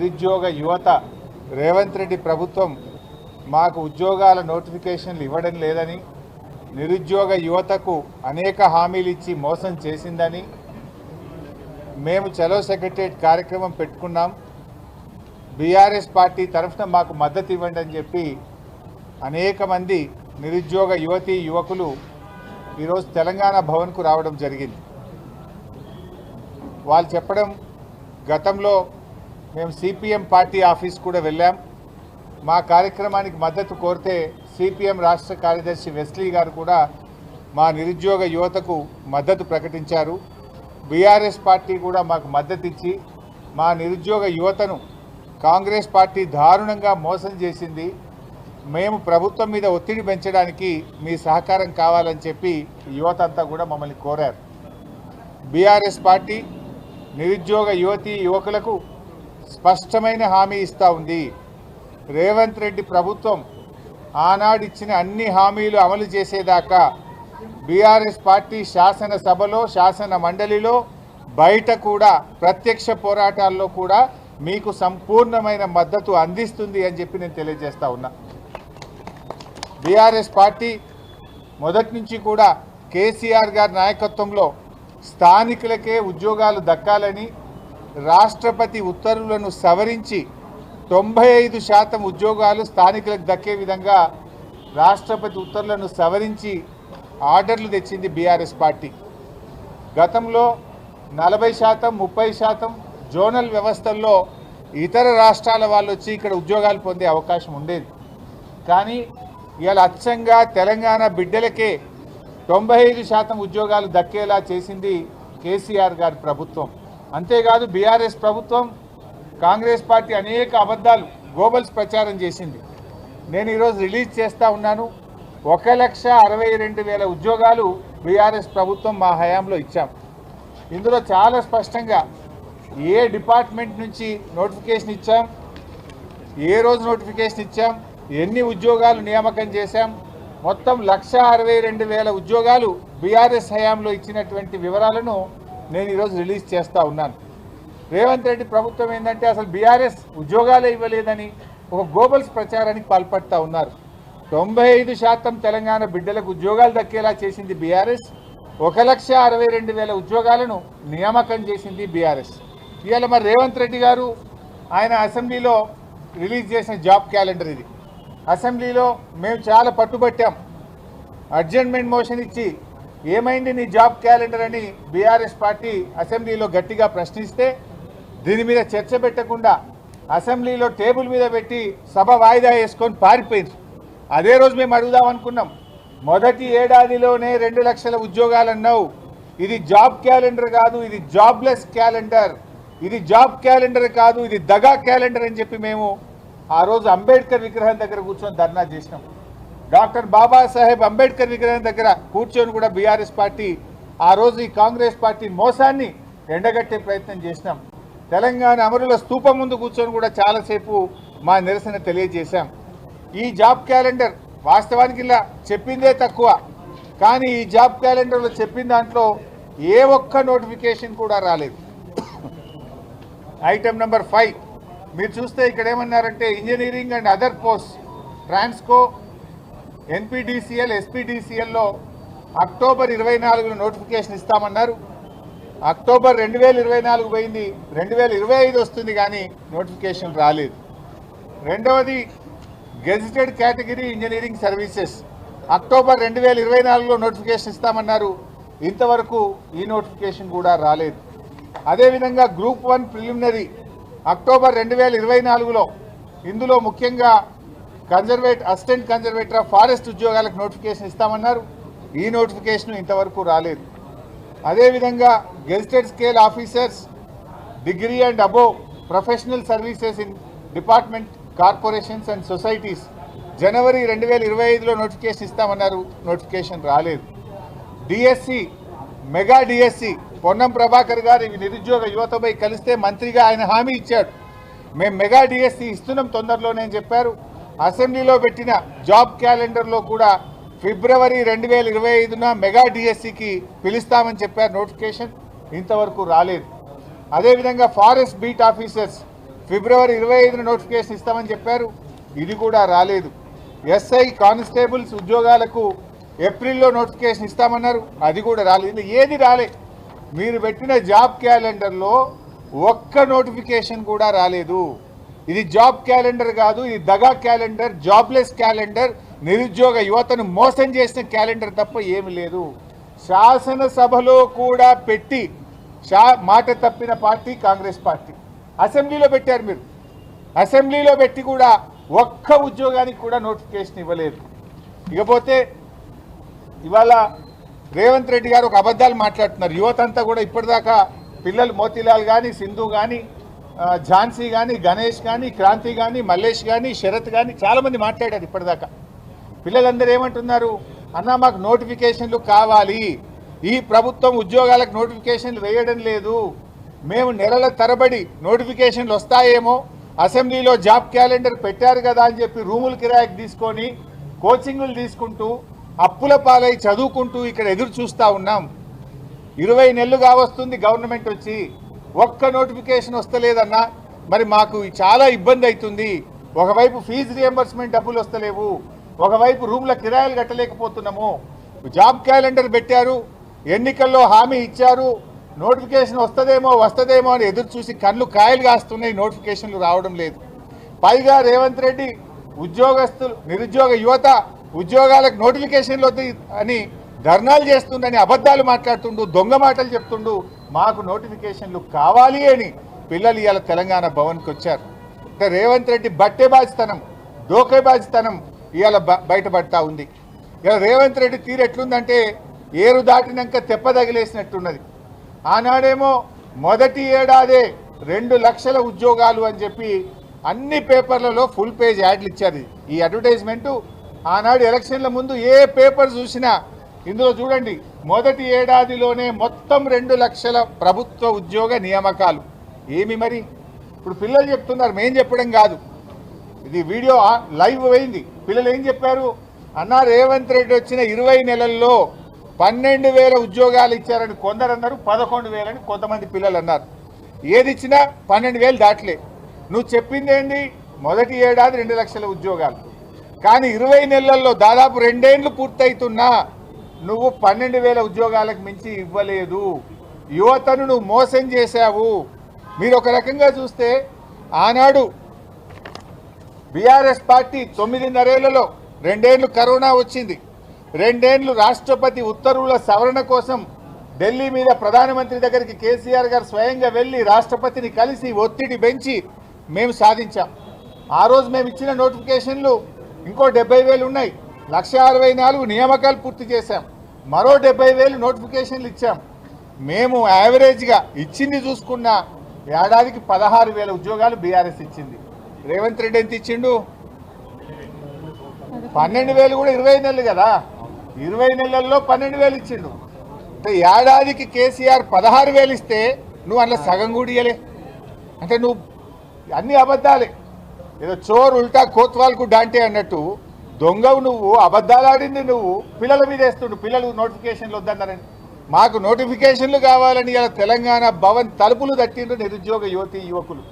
నిరుద్యోగ యువత రేవంత్ రెడ్డి ప్రభుత్వం మాకు ఉద్యోగాల నోటిఫికేషన్లు ఇవ్వడం లేదని, నిరుద్యోగ యువతకు అనేక హామీలు ఇచ్చి మోసం చేసిందని మేము చలో సెక్రటరియట్ కార్యక్రమం పెట్టుకున్నాం. బీఆర్ఎస్ పార్టీ తరఫున మాకు మద్దతు ఇవ్వండి అని చెప్పి అనేక మంది నిరుద్యోగ యువతీ యువకులు ఈరోజు తెలంగాణ భవన్కు రావడం జరిగింది. వాళ్ళు చెప్పడం, గతంలో మేము సిపిఎం పార్టీ ఆఫీస్ కూడా వెళ్ళాం. మా కార్యక్రమానికి మద్దతు కోరితే సిపిఎం రాష్ట్ర కార్యదర్శి వెస్లీ గారు కూడా మా నిరుద్యోగ యువతకు మద్దతు ప్రకటించారు. బీఆర్ఎస్ పార్టీ కూడా మాకు మద్దతు ఇచ్చి మా నిరుద్యోగ యువతను కాంగ్రెస్ పార్టీ దారుణంగా మోసం చేసింది, మేము ప్రభుత్వం మీద ఒత్తిడి పెంచడానికి మీ సహకారం కావాలని చెప్పి యువత అంతా కూడా మమ్మల్ని కోరారు. బీఆర్ఎస్ పార్టీ నిరుద్యోగ యువతీ యువకులకు స్పష్టమైన హామీ ఇస్తూ ఉంది. రేవంత్ రెడ్డి ప్రభుత్వం ఆనాడిచ్చిన అన్ని హామీలు అమలు చేసేదాకా బీఆర్ఎస్ పార్టీ శాసనసభలో, శాసన మండలిలో, బయట కూడా ప్రత్యక్ష పోరాటాల్లో కూడా మీకు సంపూర్ణమైన మద్దతు అందిస్తుంది అని చెప్పి నేను తెలియజేస్తా ఉన్నా. బీఆర్ఎస్ పార్టీ మొదటి నుంచి కూడా కేసీఆర్ గారి నాయకత్వంలో స్థానికులకే ఉద్యోగాలు దక్కాలని రాష్ట్రపతి ఉత్తర్వులను సవరించి 95% ఉద్యోగాలు స్థానికులకు దక్కే విధంగా రాష్ట్రపతి ఉత్తర్వులను సవరించి ఆర్డర్లు తెచ్చింది బీఆర్ఎస్ పార్టీ. గతంలో 40%, 30% జోనల్ వ్యవస్థల్లో ఇతర రాష్ట్రాల వాళ్ళు వచ్చి ఇక్కడ ఉద్యోగాలు పొందే అవకాశం ఉండేది. కానీ ఇవాళ అచ్చంగా తెలంగాణ బిడ్డలకే 95% ఉద్యోగాలు దక్కేలా చేసింది కేసీఆర్ గారి ప్రభుత్వం. అంతేకాదు బీఆర్ఎస్ ప్రభుత్వం, కాంగ్రెస్ పార్టీ అనేక అబద్ధాలు, గోబల్స్ ప్రచారం చేసింది. నేను ఈరోజు రిలీజ్ చేస్తూ ఉన్నాను. 1,62,000 ఉద్యోగాలు బీఆర్ఎస్ ప్రభుత్వం మా హయాంలో ఇచ్చాం. ఇందులో చాలా స్పష్టంగా ఏ డిపార్ట్మెంట్ నుంచి నోటిఫికేషన్ ఇచ్చాం, ఏ రోజు నోటిఫికేషన్ ఇచ్చాం, ఎన్ని ఉద్యోగాలు నియామకం చేశాం, మొత్తం 1,62,000 ఉద్యోగాలు బీఆర్ఎస్ హయాంలో ఇచ్చినటువంటి వివరాలను నేను ఈరోజు రిలీజ్ చేస్తూ ఉన్నాను. రేవంత్ రెడ్డి ప్రభుత్వం ఏంటంటే అసలు బీఆర్ఎస్ ఉద్యోగాలే ఇవ్వలేదని ఒక గోబల్స్ ప్రచారానికి పాల్పడుతూ ఉన్నారు. 95% తెలంగాణ బిడ్డలకు ఉద్యోగాలు దక్కేలా చేసింది బీఆర్ఎస్. 1,62,000 ఉద్యోగాలను నియామకం చేసింది బీఆర్ఎస్. ఇవాళ మరి రేవంత్ రెడ్డి గారు ఆయన అసెంబ్లీలో రిలీజ్ చేసిన జాబ్ క్యాలెండర్ ఇది. అసెంబ్లీలో మేము చాలా పట్టుబట్టాం. అడ్జర్న్మెంట్ మోషన్ ఇచ్చి ఏమైంది నీ జాబ్ క్యాలెండర్ అని బీఆర్ఎస్ పార్టీ అసెంబ్లీలో గట్టిగా ప్రశ్నిస్తే దీని మీద చర్చ పెట్టకుండా అసెంబ్లీలో టేబుల్ మీద పెట్టి సభ వాయిదా వేసుకొని పారిపోయింది. అదే రోజు మేము అడుగుదాం అనుకున్నాం, మొదటి ఏడాదిలోనే 2 లక్షల ఉద్యోగాలు అన్నావు, ఇది జాబ్ క్యాలెండర్ కాదు, ఇది జాబ్లెస్ క్యాలెండర్, ఇది జాబ్ క్యాలెండర్ కాదు, ఇది దగా క్యాలెండర్ అని చెప్పి మేము ఆ రోజు అంబేద్కర్ విగ్రహం దగ్గర కూర్చొని ధర్నా చేసినాం. డాక్టర్ బాబాసాహెబ్ అంబేద్కర్ విగ్రహం దగ్గర కూర్చొని కూడా బీఆర్ఎస్ పార్టీ ఆ రోజు ఈ కాంగ్రెస్ పార్టీ మోసాన్ని ఎండగట్టే ప్రయత్నం చేసినాం. తెలంగాణ అమరుల స్తూపం ముందు కూర్చొని కూడా చాలాసేపు మా నిరసన తెలియజేశాం. ఈ జాబ్ క్యాలెండర్ వాస్తవానికి ఇలా చెప్పిందే తక్కువ, కానీ ఈ జాబ్ క్యాలెండర్లో చెప్పిన దాంట్లో ఏ ఒక్క నోటిఫికేషన్ కూడా రాలేదు. ఐటమ్ నెంబర్ 5 మీరు చూస్తే ఇక్కడ ఏమన్నారంటే engineering and other post Transco, NPDCL, ఎస్పీడీసీఎల్లో అక్టోబర్ 24 నోటిఫికేషన్ ఇస్తామన్నారు. అక్టోబర్ 2024 పోయింది, 2025 వస్తుంది కానీ నోటిఫికేషన్ రాలేదు. రెండవది gazetted category engineering services, October 2024లో నోటిఫికేషన్ ఇస్తామన్నారు, ఇంతవరకు ఈ నోటిఫికేషన్ కూడా రాలేదు. అదేవిధంగా గ్రూప్ 1 ప్రిలిమినరీ అక్టోబర్ 2024లో, ఇందులో ముఖ్యంగా అసిస్టెంట్ కన్జర్వేటర్ ఆఫ్ ఫారెస్ట్ ఉద్యోగాలకు నోటిఫికేషన్ ఇస్తామన్నారు, ఈ నోటిఫికేషన్ ఇంతవరకు రాలేదు. అదేవిధంగా gazetted scale officers, degree and above professional services in department, corporations and societies జనవరి 2025లో నోటిఫికేషన్ ఇస్తామన్నారు, నోటిఫికేషన్ రాలేదు. DSC, mega DSC Ponnam Prabhakar గారు నిరుద్యోగ యువతపై కలిస్తే మంత్రిగా ఆయన హామీ ఇచ్చాడు, మేము మెగా డిఎస్సి ఇస్తున్నాం తొందరలోనే అని చెప్పారు. అసెంబ్లీలో పెట్టిన జాబ్ క్యాలెండర్లో కూడా ఫిబ్రవరి 2025న మెగా డిఎస్సికి పిలుస్తామని చెప్పారు, నోటిఫికేషన్ ఇంతవరకు రాలేదు. అదేవిధంగా ఫారెస్ట్ బీట్ ఆఫీసర్స్ ఫిబ్రవరి 25న నోటిఫికేషన్ ఇస్తామని చెప్పారు, ఇది కూడా రాలేదు. ఎస్ఐ కానిస్టేబుల్స్ ఉద్యోగాలకు ఏప్రిల్లో నోటిఫికేషన్ ఇస్తామన్నారు, అది కూడా రాలేదు. ఏది రాలే. మీరు పెట్టిన జాబ్ క్యాలెండర్లో ఒక్క నోటిఫికేషన్ కూడా రాలేదు. ఇది జాబ్ క్యాలెండర్ కాదు, ఇది దగా క్యాలెండర్, జాబ్లెస్ క్యాలెండర్, నిరుద్యోగ యువతను మోసం చేసిన క్యాలెండర్ తప్ప ఏమి లేదు. శాసనసభలో కూడా పెట్టి మాట తప్పిన పార్టీ కాంగ్రెస్ పార్టీ. అసెంబ్లీలో పెట్టారు మీరు, అసెంబ్లీలో పెట్టి కూడా ఒక్క ఉద్యోగానికి కూడా నోటిఫికేషన్ ఇవ్వలేదు. ఇకపోతే ఇవాళ రేవంత్ రెడ్డి గారు ఒక అబద్ధాలు మాట్లాడుతున్నారు. యువత అంతా కూడా ఇప్పటిదాకా పిల్లలు మోతీలాల్ కానీ, సింధు కానీ, ఝాన్సీ కానీ, గణేష్ కానీ, క్రాంతి కానీ, మల్లేష్ కానీ, శరత్ కానీ చాలామంది మాట్లాడారు ఇప్పటిదాకా. పిల్లలందరూ ఏమంటున్నారు, అన్న మాకు నోటిఫికేషన్లు కావాలి, ఈ ప్రభుత్వం ఉద్యోగాలకు నోటిఫికేషన్లు వేయడం లేదు, మేము నెలల తరబడి నోటిఫికేషన్లు వస్తాయేమో, అసెంబ్లీలో జాబ్ క్యాలెండర్ పెట్టారు కదా అని చెప్పి రూములు కిరాయికి తీసుకొని కోచింగులు తీసుకుంటూ అప్పుల పాలై చదువుకుంటూ ఇక్కడ ఎదురు చూస్తూ ఉన్నాం. 20 నెలలు కావస్తుంది గవర్నమెంట్ వచ్చి, ఒక్క నోటిఫికేషన్ వస్తలేదన్నా. మరి మాకు చాలా ఇబ్బంది అవుతుంది. ఒకవైపు ఫీజు రియంబర్స్మెంట్ డబ్బులు వస్తలేవు, ఒకవైపు రూమ్ల కిరాయిలు కట్టలేకపోతున్నాము. జాబ్ క్యాలెండర్ పెట్టారు, ఎన్నికల్లో హామీ ఇచ్చారు, నోటిఫికేషన్ వస్తుందేమో అని ఎదురు చూసి కళ్ళు కాయలు కాస్తున్నాయి, నోటిఫికేషన్లు రావడం లేదు. పైగా రేవంత్ రెడ్డి ఉద్యోగస్తులు, నిరుద్యోగ యువత ఉద్యోగాలకు నోటిఫికేషన్లు వద్దు అని ధర్నాలు చేస్తుండని అబద్ధాలు మాట్లాడుతుండు, దొంగ మాటలు చెప్తుండు. మాకు నోటిఫికేషన్లు కావాలి అని పిల్లలు ఇవాళ తెలంగాణ భవన్కి వచ్చారు. అంటే రేవంత్ రెడ్డి బట్టేబాజితనం, డోకేబాజితనం ఇవాళ బయటపడతా ఉంది. ఇవాళ రేవంత్ రెడ్డి తీరు ఎట్లుందంటే ఏరు దాటినాక తెప్ప తగిలేసినట్టున్నది. ఆనాడేమో మొదటి ఏడాదే 2 లక్షల ఉద్యోగాలు అని చెప్పి అన్ని పేపర్లలో ఫుల్ పేజ్ యాడ్లు ఇచ్చారు. ఈ అడ్వర్టైజ్మెంటు ఆనాడు ఎలక్షన్ల ముందు ఏ పేపర్ చూసినా ఇందులో చూడండి, మొదటి ఏడాదిలోనే మొత్తం 2 లక్షల ప్రభుత్వ ఉద్యోగ నియామకాలు. ఏమి మరి ఇప్పుడు పిల్లలు చెప్తున్నారు, మేం చెప్పడం కాదు, ఇది వీడియో లైవ్ అయింది. పిల్లలు ఏం చెప్పారు, అన్న రేవంత్ రెడ్డి వచ్చిన 20 నెలల్లో 12,000 ఉద్యోగాలు ఇచ్చారని కొందరు అన్నారు, 11,000 అని కొంతమంది పిల్లలు అన్నారు. ఏది ఇచ్చినా 12,000 దాటలే. నువ్వు చెప్పింది ఏంటి, మొదటి ఏడాది 2 లక్షల ఉద్యోగాలు, కానీ 20 నెలల్లో దాదాపు 2 ఏళ్ళు పూర్తవుతున్నా నువ్వు 12,000 ఉద్యోగాలకు మించి ఇవ్వలేదు. యువతను నువ్వు మోసం చేశావు. మీరు ఒక రకంగా చూస్తే ఆనాడు బీఆర్ఎస్ పార్టీ 9.5 ఏళ్లలో 2 ఏళ్ళు కరోనా వచ్చింది, 2 ఏళ్ళు రాష్ట్రపతి ఉత్తర్వుల సవరణ కోసం ఢిల్లీ మీద ప్రధానమంత్రి దగ్గరికి కేసీఆర్ గారు స్వయంగా వెళ్ళి రాష్ట్రపతిని కలిసి ఒత్తిడి పెంచి మేము సాధించాం. ఆ రోజు మేము ఇచ్చిన నోటిఫికేషన్లు ఇంకో 70,000 ఉన్నాయి. 1,64,000 నియామకాలు పూర్తి చేశాం, మరో 70,000 నోటిఫికేషన్లు ఇచ్చాం. మేము యావరేజ్గా ఇచ్చింది చూసుకున్న ఏడాదికి 16,000 ఉద్యోగాలు బీఆర్ఎస్ ఇచ్చింది. రేవంత్ రెడ్డి ఎంత ఇచ్చిండు, 12,000 కూడా 20 నెలలు కదా, 20 నెలల్లో 12,000 ఇచ్చిండు. అంటే ఏడాదికి కేసీఆర్ 16,000 ఇస్తే నువ్వు అందులో సగం కూడా ఇయ్యలే. అంటే నువ్వు అన్ని అబద్ధాలే, ఏదో చోరు ఉల్టా కోత్వాల్కు డాంటే అన్నట్టు దొంగవు నువ్వు, అబద్ధాలు ఆడింది నువ్వు, పిల్లల మీద వేస్తుండు. పిల్లలు నోటిఫికేషన్లు వద్దన్నారని, మాకు నోటిఫికేషన్లు కావాలని ఇలా తెలంగాణ భవన్ తలుపులు తట్టిండ్రు నిరుద్యోగ యువతి యువకులు.